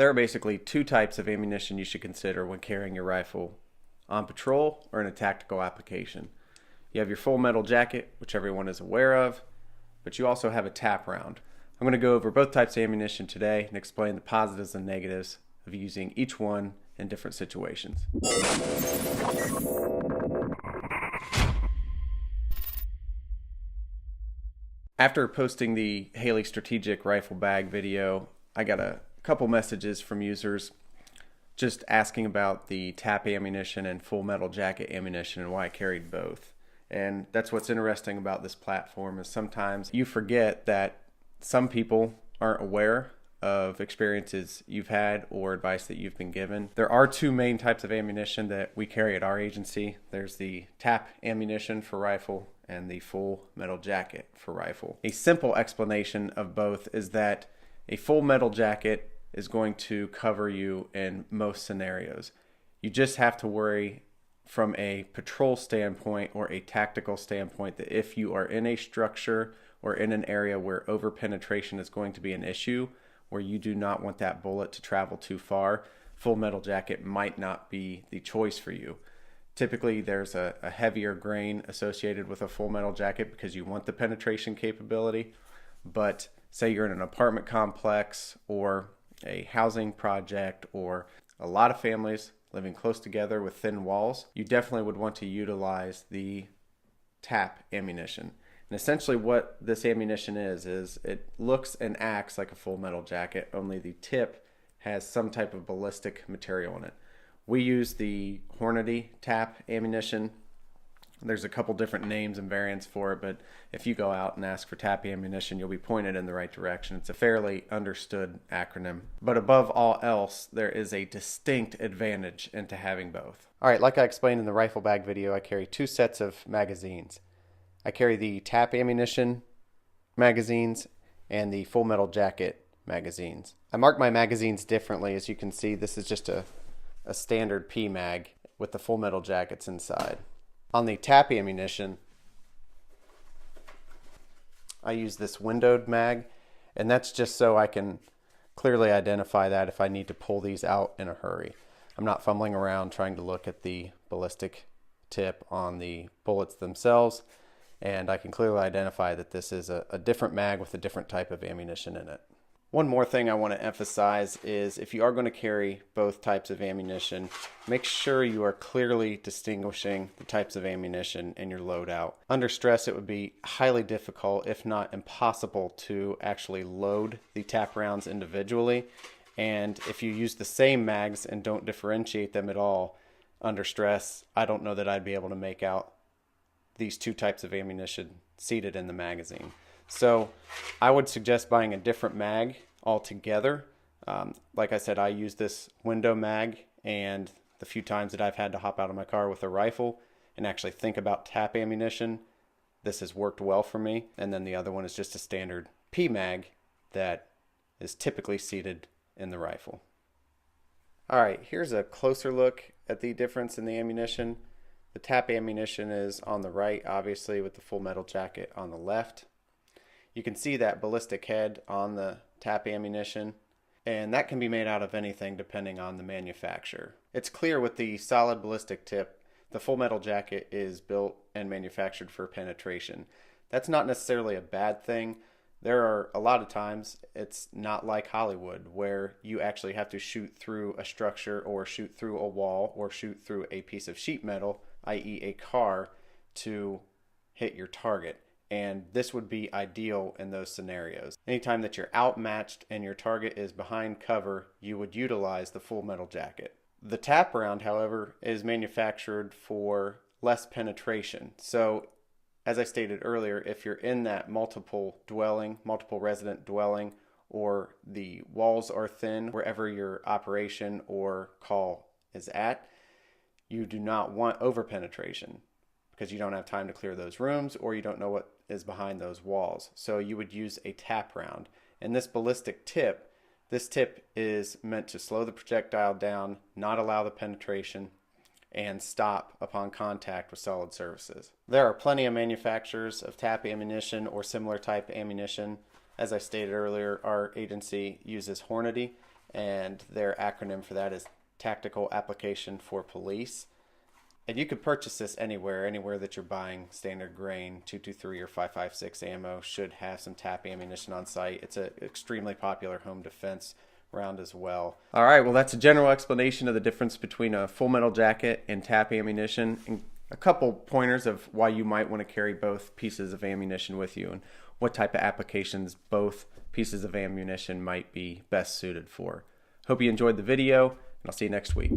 There are basically two types of ammunition you should consider when carrying your rifle on patrol or in a tactical application. You have your full metal jacket, which everyone is aware of, but you also have a tap round. I'm going to go over both types of ammunition today and explain the positives and negatives of using each one in different situations. After posting the Haley Strategic Rifle Bag video, I got a couple messages from users just asking about the tap ammunition and full metal jacket ammunition and why I carried both. And that's what's interesting about this platform is sometimes you forget that some people aren't aware of experiences you've had or advice that you've been given. There are two main types of ammunition that we carry at our agency. There's the tap ammunition for rifle and the full metal jacket for rifle. A simple explanation of both is that a full metal jacket is going to cover you in most scenarios. You just have to worry from a patrol standpoint or a tactical standpoint that if you are in a structure or in an area where over-penetration is going to be an issue, where you do not want that bullet to travel too far, full metal jacket might not be the choice for you. Typically, there's a heavier grain associated with a full metal jacket because you want the penetration capability. But say you're in an apartment complex or a housing project or a lot of families living close together with thin walls, you definitely would want to utilize the tap ammunition. And essentially what this ammunition is it looks and acts like a full metal jacket, only the tip has some type of ballistic material in it. We use the Hornady tap ammunition. There's a couple different names and variants for it, but if you go out and ask for tap ammunition, you'll be pointed in the right direction. It's a fairly understood acronym. But above all else, there is a distinct advantage into having both. All right, like I explained in the rifle bag video, I carry two sets of magazines. I carry the tap ammunition magazines and the full metal jacket magazines. I mark my magazines differently. As you can see, this is just a standard P mag with the full metal jackets inside. On the tap ammunition, I use this windowed mag, and that's just so I can clearly identify that if I need to pull these out in a hurry. I'm not fumbling around trying to look at the ballistic tip on the bullets themselves, and I can clearly identify that this is a different mag with a different type of ammunition in it. One more thing I want to emphasize is if you are going to carry both types of ammunition, make sure you are clearly distinguishing the types of ammunition in your loadout. Under stress, it would be highly difficult, if not impossible, to actually load the tap rounds individually. And if you use the same mags and don't differentiate them at all under stress, I don't know that I'd be able to make out these two types of ammunition seated in the magazine. So I would suggest buying a different mag altogether. Like I said, I use this window mag, and the few times that I've had to hop out of my car with a rifle and actually think about tap ammunition, this has worked well for me. And then the other one is just a standard P mag that is typically seated in the rifle. All right, here's a closer look at the difference in the ammunition. The tap ammunition is on the right, obviously, with the full metal jacket on the left. You can see that ballistic head on the tap ammunition, and that can be made out of anything depending on the manufacturer. It's clear with the solid ballistic tip, the full metal jacket is built and manufactured for penetration. That's not necessarily a bad thing. There are a lot of times it's not like Hollywood where you actually have to shoot through a structure or shoot through a wall or shoot through a piece of sheet metal, i.e. a car, to hit your target. And this would be ideal in those scenarios. Anytime that you're outmatched and your target is behind cover, you would utilize the full metal jacket. The tap round, however, is manufactured for less penetration. So, as I stated earlier, if you're in that multiple resident dwelling, or the walls are thin wherever your operation or call is at, you do not want over penetration, because you don't have time to clear those rooms or you don't know what is behind those walls. So you would use a tap round. And this ballistic tip, this tip is meant to slow the projectile down, not allow the penetration, and stop upon contact with solid surfaces. There are plenty of manufacturers of tap ammunition or similar type ammunition. As I stated earlier, our agency uses Hornady, and their acronym for that is Tactical Application for Police. And you could purchase this anywhere that you're buying standard grain 223 or 5.56 ammo should have some TAP ammunition on site. It's an extremely popular home defense round as well. All right, well, that's a general explanation of the difference between a full metal jacket and TAP ammunition, and a couple pointers of why you might want to carry both pieces of ammunition with you and what type of applications both pieces of ammunition might be best suited for. Hope you enjoyed the video, and I'll see you next week.